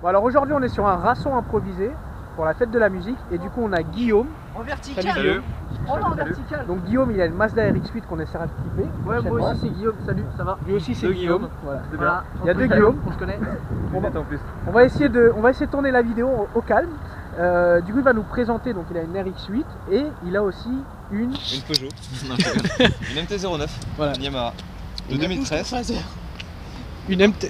Bon alors aujourd'hui on est sur un rasson improvisé pour la fête de la musique et du coup on a Guillaume. En vertical. Salut. Oh non, en vertical. Donc Guillaume il a une Mazda RX-8 qu'on essaiera de clipper. Ouais, moi aussi c'est Guillaume, salut, ça va? Lui aussi c'est Guillaume. Voilà. Il y a deux Guillaume, Guillaume. on se connaît. On va essayer de tourner la vidéo au calme. Du coup il va nous présenter, donc il a une RX-8 et il a aussi une Peugeot, une MT-09, voilà. une Yamaha de 2013. Une MT.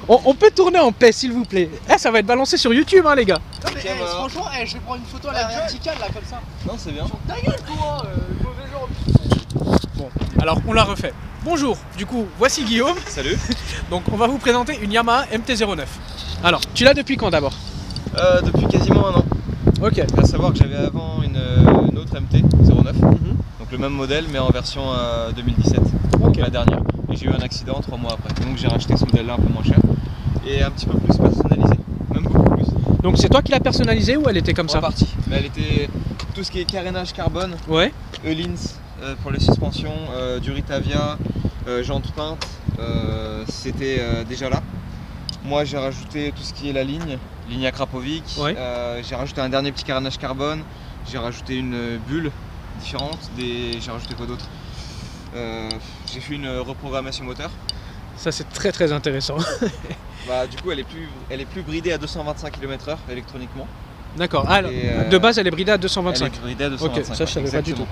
On peut tourner en paix s'il vous plaît. Ça va être balancé sur YouTube hein les gars. Non mais franchement, je vais prendre une photo à la verticale là comme ça. Non c'est bien. Ta gueule toi, mauvais genre. Bon, alors on la refait. Bonjour, du coup voici Guillaume. Salut. Donc on va vous présenter une Yamaha MT-09. Alors, tu l'as depuis quand d'abord? Depuis quasiment un an. Ok. À savoir que j'avais avant une autre MT-09, donc le même modèle mais en version 2017, donc la dernière. Et j'ai eu un accident 3 mois après, donc j'ai racheté ce modèle là un peu moins cher et un petit peu plus personnalisé, même beaucoup plus. Donc c'est toi qui l'as personnalisée ou elle était comme ça? En partie, mais elle était tout ce qui est carénage carbone, ouais. Öhlins pour les suspensions, du Ritavia, jantes peintes, c'était déjà là. Moi j'ai rajouté tout ce qui est la ligne Akrapovic, ouais. J'ai rajouté un dernier petit carénage carbone, j'ai rajouté une bulle différente, j'ai rajouté quoi d'autre? J'ai fait une reprogrammation moteur. Ça c'est très très intéressant. Bah, du coup elle est plus bridée à 225 km/h électroniquement. D'accord, ah, de base elle est bridée à 225. Elle est bridée à 225. Ok, ça je savais pas du tout.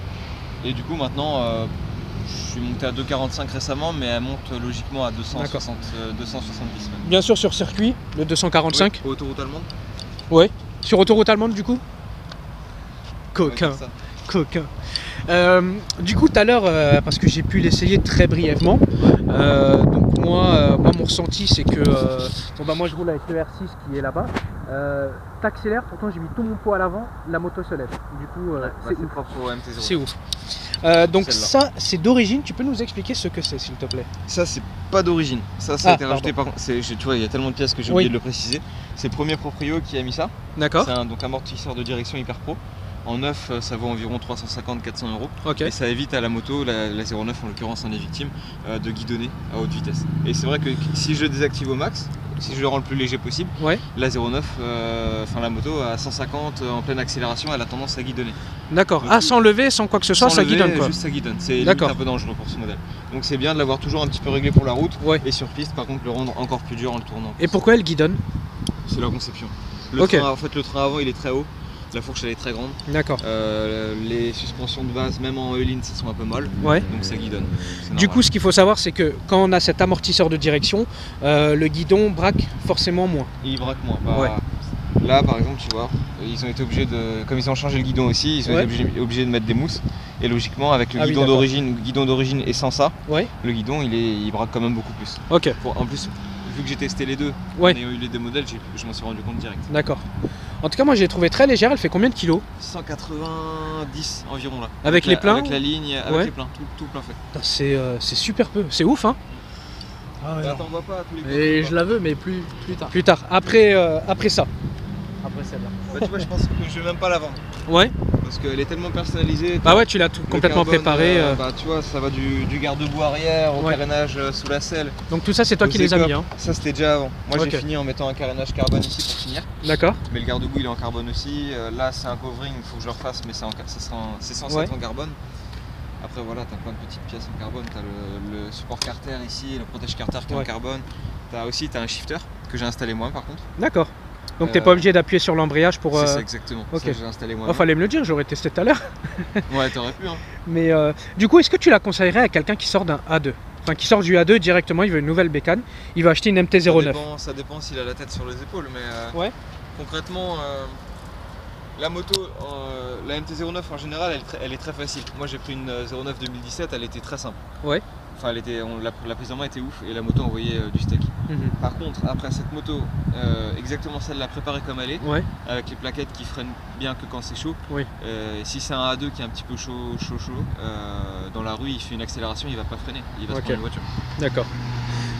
Et du coup maintenant je suis monté à 245 récemment, mais elle monte logiquement à 270. Bien sûr sur circuit, le 245. Oui, autoroute allemande. Ouais, sur autoroute allemande du coup. Coquin, ouais, coquin. Du coup tout à l'heure, parce que j'ai pu l'essayer très brièvement, donc moi mon ressenti c'est que bon, bah, moi je roule avec le R6 qui est là-bas, t'accélères, pourtant j'ai mis tout mon poids à l'avant, la moto se lève, du coup c'est propre au MT-09. C'est ouf. Donc ça c'est d'origine, tu peux nous expliquer ce que c'est s'il te plaît? Ça c'est pas d'origine, ça a été rajouté par contre, tu vois il y a tellement de pièces que j'ai oublié de le préciser, c'est le premier proprio qui a mis ça. D'accord. C'est donc amortisseur de direction hyper pro. En neuf, ça vaut environ 350-400 €. Okay. Et ça évite à la moto, la 09 en l'occurrence, on est victime, de guidonner à haute vitesse. Et c'est vrai que si je le désactive au max, si je le rends le plus léger possible, ouais. La 09, enfin la moto à 150 en pleine accélération, elle a tendance à guidonner. D'accord. Ah, sans lever, sans quoi que ce soit, ça guidonne quoi? Juste ça guidonne. C'est un peu dangereux pour ce modèle. Donc c'est bien de l'avoir toujours un petit peu réglé pour la route. Ouais. Et sur piste, par contre, le rendre encore plus dur en le tournant. Et pourquoi elle guidonne? C'est la conception. Le train, en fait, le train avant, il est très haut. La fourche elle est très grande. D'accord. Les suspensions de base, même en Öhlins, elles sont un peu molles. Ouais. Donc ça guidonne. Du coup, ce qu'il faut savoir, c'est que quand on a cet amortisseur de direction, le guidon braque forcément moins. Il braque moins. Bah, ouais. Là, par exemple, tu vois, ils ont été obligés de, comme ils ont changé le guidon aussi, ils ont été obligés de mettre des mousses. Et logiquement, avec le guidon d'origine et sans ça, le guidon il braque quand même beaucoup plus. Ok. En plus, vu que j'ai testé les deux, en ayant eu les deux modèles, je m'en suis rendu compte direct. D'accord. En tout cas, moi, je l'ai trouvé très légère. Elle fait combien de kilos? 190 environ là. Avec les pleins? Avec la ligne, avec les pleins, tout plein fait. C'est super peu. C'est ouf, hein? Ah ouais, t'en vois pas tous les Et je la veux, mais plus tard. Plus tard. Après ça. Après celle-là. Bah, tu vois, je pense que je vais même pas la vendre. Ouais. Parce qu'elle est tellement personnalisée. Bah ouais, tu l'as complètement préparé. Bah tu vois, ça va du garde-boue arrière au carénage sous la selle. Donc tout ça, c'est toi qui les as mis, hein? Ça, c'était déjà avant. Moi, j'ai fini en mettant un carénage carbone ici pour finir. D'accord. Mais le garde-boue, il est en carbone aussi. Là, c'est un covering, il faut que je le refasse, mais c'est censé être en carbone. Après, voilà, t'as plein de petites pièces en carbone. T'as le support carter ici, le protège carter qui est en carbone. T'as un shifter que j'ai installé moi, par contre. D'accord. Donc t'es pas obligé d'appuyer sur l'embrayage pour... C'est ça, exactement. Ça, j'ai installé moi. Oh, fallait me le dire, j'aurais testé tout à l'heure. Ouais, t'aurais pu, hein. Mais du coup, est-ce que tu la conseillerais à quelqu'un qui sort d'un A2? Enfin, qui sort du A2 directement, il veut une nouvelle bécane, il va acheter une MT-09. Ça dépend s'il a la tête sur les épaules, mais concrètement, la moto, la MT-09 en général, elle est très facile. Moi j'ai pris une 09 2017, elle était très simple. Ouais. Enfin, la prise en main était ouf et la moto envoyait du steak. Par contre, après cette moto, exactement celle-là préparée comme elle est, avec les plaquettes qui freinent bien que quand c'est chaud. Si c'est un A2 qui est un petit peu chaud, dans la rue, il fait une accélération, il va pas freiner, il va se prendre une voiture. D'accord.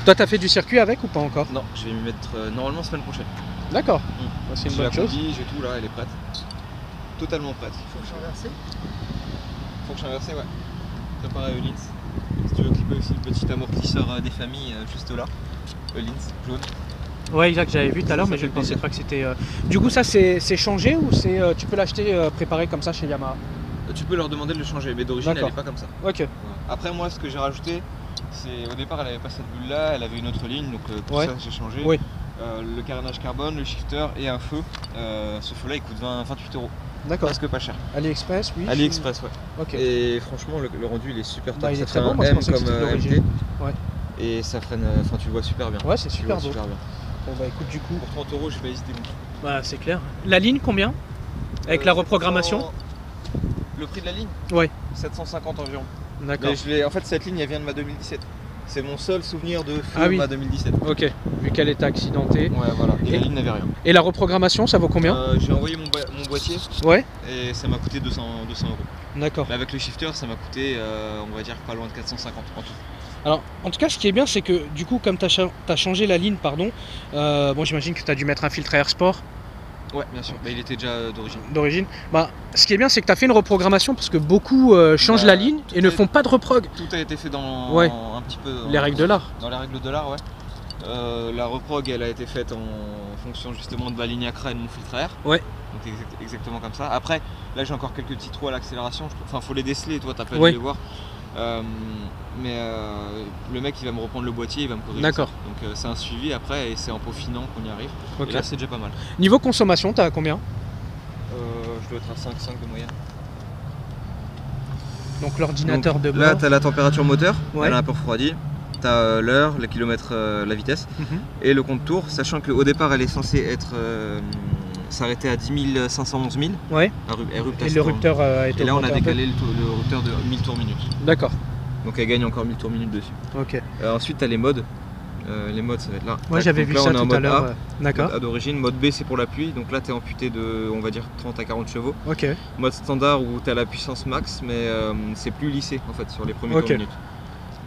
Toi, t'as fait du circuit avec ou pas encore? Non, je vais m'y mettre normalement semaine prochaine. D'accord. C'est une bonne chose. J'ai tout là, elle est prête. Totalement prête. Faut que je renverse. Faut que je renverse, ouais. Préparé à Öhlins. Si tu veux clipper aussi le petit amortisseur des familles juste là. Öhlins, jaune. Ouais, exact, j'avais vu tout à l'heure, mais je ne pensais pas que c'était... Du coup, ça, c'est changé ou tu peux l'acheter préparé comme ça chez Yamaha? Tu peux leur demander de le changer, mais d'origine, elle n'est pas comme ça. Ok. Ouais. Après, moi, ce que j'ai rajouté, c'est au départ, elle n'avait pas cette bulle-là, elle avait une autre ligne, donc pour ça, j'ai changé. Oui. Le carénage carbone, le shifter et un feu. Ce feu-là, il coûte 28 €. D'accord. Presque pas cher. AliExpress, oui. AliExpress, ouais. Ok. Et franchement, le rendu, il est super top. Il est ça très fait bon, un moi je M pensais que comme c'était de l'origine. MT. Ouais. Et ça freine, enfin tu le vois super bien. Ouais, c'est super beau. Super bien. Bon bah écoute, du coup... Pour 30 €, j'ai pas hésité. Bah c'est clair. La ligne, combien? Avec la reprogrammation? Le prix de la ligne? Ouais. 750 environ. D'accord. En fait, cette ligne, elle vient de ma 2017. C'est mon seul souvenir de feu de ma 2017. Ok, vu qu'elle était accidentée. Ouais, voilà. Et la ligne n'avait rien. Et la reprogrammation, ça vaut combien? J'ai envoyé mon boîtier. Ouais. Et ça m'a coûté 200 €. D'accord. Mais avec le shifter, ça m'a coûté, on va dire, pas loin de 450 en tout. Alors, en tout cas, ce qui est bien, c'est que du coup, comme tu as changé la ligne, pardon, bon, j'imagine que tu as dû mettre un filtre Air Sport. Ouais, bien sûr. Bah, il était déjà d'origine. D'origine. Bah, ce qui est bien, c'est que tu as fait une reprogrammation parce que beaucoup changent la ligne et ne font pas de reprog. Tout a été fait dans un petit peu les règles de l'art. Dans les règles de l'art, ouais. La reprog, elle a été faite en fonction justement de ma ligne Acra et de mon filtre à air. Ouais. Donc exactement comme ça. Après, là j'ai encore quelques petits trous à l'accélération. Enfin, faut les déceler. Toi, t'as pas dû les voir. Mais le mec il va me reprendre le boîtier, il va me corriger. D'accord. Donc c'est un suivi après et c'est en peaufinant qu'on y arrive. Okay. Et là c'est déjà pas mal. Niveau consommation, t'as combien? Je dois être à 5,5 de moyenne. Donc l'ordinateur de bord. Là t'as la température moteur, ouais. Elle a un peu refroidi. T'as l'heure, les kilomètres, la vitesse et le compte tour, sachant qu'au départ elle est censée être s'arrêter à 10 511 000. Ouais. Et le rupteur a été. Et là on a décalé le rupteur de 1000 tours minute. D'accord. Donc elle gagne encore 1000 tours minute dessus. Ok. Ensuite tu as les modes. Les modes ça va être là. Ouais, j'avais vu ça tout à l'heure. D'accord. A d'origine, mode B c'est pour l'appui. Donc là tu es amputé de on va dire 30 à 40 chevaux. Ok. Mode standard où tu as la puissance max mais c'est plus lissé en fait sur les premiers tours minute.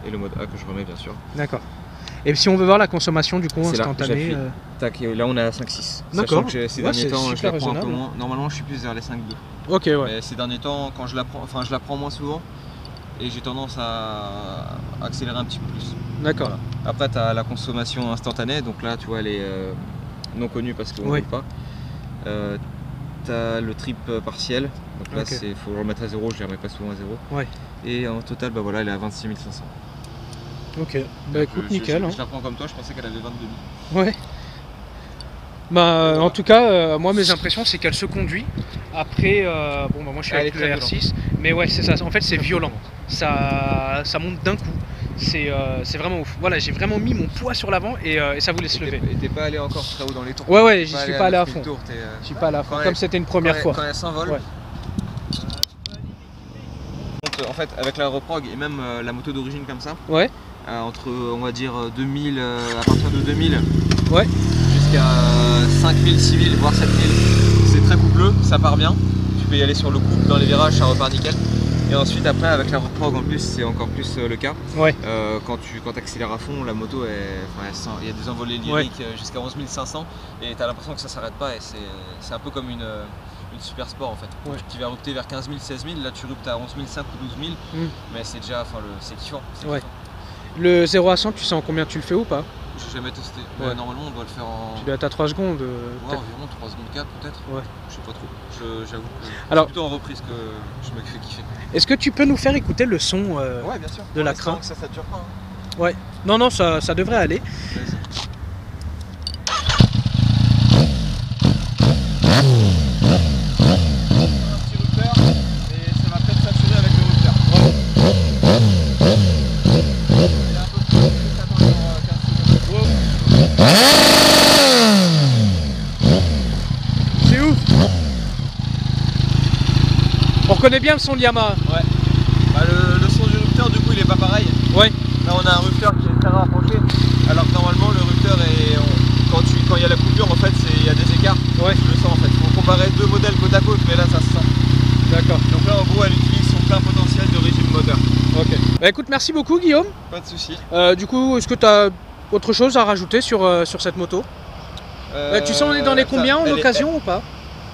Et le mode A que je remets bien sûr. D'accord. Et si on veut voir la consommation du coup instantanée. Là on est à 5,6. D'accord. Sachant que ces derniers temps je la prends un peu moins. Normalement je suis plus vers les 5,2. Ok, ouais. Mais ces derniers temps quand je la prends moins souvent et j'ai tendance à accélérer un petit peu plus. D'accord. Voilà. Après tu as la consommation instantanée, donc là tu vois elle est non connue parce qu'on ne roule pas. Tu as le trip partiel, donc là il faut le remettre à 0, je ne les remets pas souvent à 0. Ouais. Et en total bah voilà elle est à 26 500. Ok, bah écoute, nickel. Je la prends comme toi, je pensais qu'elle avait 22 000. Ouais. Bah en tout cas, moi mes impressions c'est qu'elle se conduit. Après, bon bah moi je suis avec le R6, mais ouais c'est ça, en fait c'est violent. Ça monte d'un coup. C'est vraiment ouf. Voilà, j'ai vraiment mis mon poids sur l'avant et ça vous laisse lever. Et t'es pas allé encore très haut dans les tours? Ouais, j'y suis pas allé à fond. Je suis pas allé à fond, comme c'était une première fois. Quand elle s'envole. Ouais. En fait, avec la reprog et même la moto d'origine comme ça. Ouais. Entre on va dire 2000, à partir de 2000 jusqu'à 5000, 6000, voire 7000, c'est très coupleux, ça part bien. Tu peux y aller sur le couple, dans les virages, ça repart nickel. Et ensuite après avec la reprog en plus c'est encore plus le cas. Ouais. Quand tu accélères à fond, la moto il y a des envolées lyriques jusqu'à 11 500 et tu as l'impression que ça s'arrête pas et c'est un peu comme une super sport en fait. Tu vas rupter vers 15 000, 16 000, là tu ruptes à 11 500 ou 12 000, mais c'est déjà, c'est kiffant. Le 0 à 100, tu sais en combien tu le fais ou pas? J'ai jamais testé. Ouais. Normalement, on doit le faire en. Tu dois être à 3 secondes. Environ 3 secondes 4 peut-être. Ouais. Je sais pas trop. J'avoue que c'est plutôt en reprise que je me fais kiffer. Est-ce que tu peux nous faire écouter le son bien sûr. De l'Acra? Ça dure pas. Hein. Ouais. Non, ça devrait aller. On reconnaît bien le son de Yamaha. Ouais. Bah, le son du rupteur du coup il est pas pareil. Ouais. Là on a un rupteur qui est très rapproché. Alors que normalement le rupteur est. Quand il y a la coupure en fait il y a des écarts. Ouais. Tu le sens en fait. Il faut comparer deux modèles côte à côte mais là ça se sent. D'accord. Donc là en gros elle utilise son plein potentiel de régime moteur. Ok. Bah écoute, merci beaucoup Guillaume. Pas de soucis. Du coup, est-ce que tu as autre chose à rajouter sur cette moto? Tu sais on est dans les combien en occasion ou pas?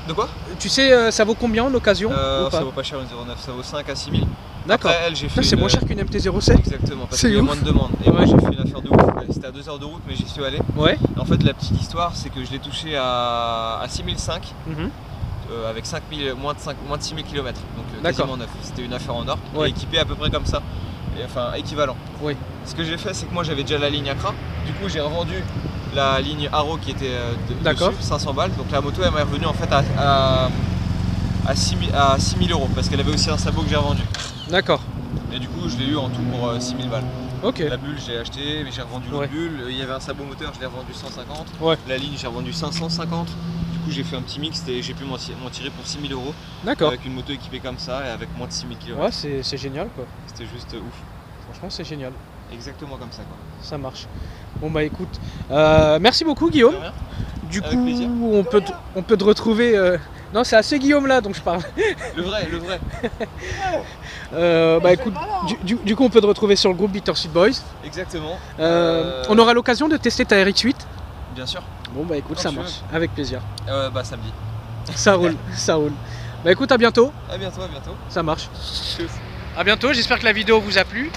De quoi? Tu sais ça vaut combien en occasion ou pas? Ça vaut pas cher une 09, ça vaut 5 à 6 000. D'accord. Après, elle, j'ai fait c'est moins cher qu'une MT-07. Exactement, parce C'est qu'il y a ouf. moins de demandes. Et moi, j'ai fait une affaire de ouf. C'était à 2 heures de route, mais j'y suis allé. Ouais. Et en fait, la petite histoire, c'est que je l'ai touché à 6005. Avec moins de 6000 km, donc quasiment neuf. C'était une affaire en or, et équipé à peu près comme ça, et, enfin équivalent. Oui. Ce que j'ai fait, c'est que moi j'avais déjà la ligne Accra, du coup j'ai revendu la ligne Haro qui était dessus, 500 balles, donc la moto elle m'est revenue en fait à 6000 euros, parce qu'elle avait aussi un sabot que j'ai revendu. D'accord. Et du coup je l'ai eu en tout pour 6000 balles. Ok. La bulle j'ai acheté, mais j'ai revendu l'autre bulle, il y avait un sabot moteur, je l'ai revendu 150, la ligne j'ai revendu 550. Du coup j'ai fait un petit mix et j'ai pu m'en tirer pour 6000 euros. D'accord. Avec une moto équipée comme ça et avec moins de 6000 km. Ouais, c'est génial quoi. C'était juste ouf. Franchement, c'est génial. Exactement comme ça quoi. Ça marche. Bon bah écoute, merci beaucoup Guillaume. Du coup, on peut te retrouver. Non, c'est à ce Guillaume là dont je parle. Le vrai. Bah écoute, du coup on peut te retrouver sur le groupe Bittersweet Boys. Exactement. On aura l'occasion de tester ta RX8. Bien sûr. Bon bah écoute, ça marche, avec plaisir. Bah samedi. Ça roule, ça roule. Bah écoute, à bientôt. À bientôt. Ça marche. Tchuss. À bientôt, j'espère que la vidéo vous a plu.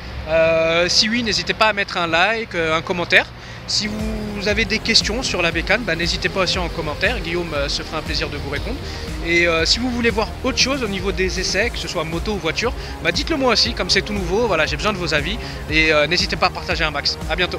Si oui, n'hésitez pas à mettre un like, un commentaire. Si vous avez des questions sur la bécane, bah, n'hésitez pas aussi en commentaire. Guillaume se fera un plaisir de vous répondre. Et si vous voulez voir autre chose au niveau des essais, que ce soit moto ou voiture, bah, dites-le moi aussi, comme c'est tout nouveau. Voilà, j'ai besoin de vos avis. Et n'hésitez pas à partager un max. À bientôt.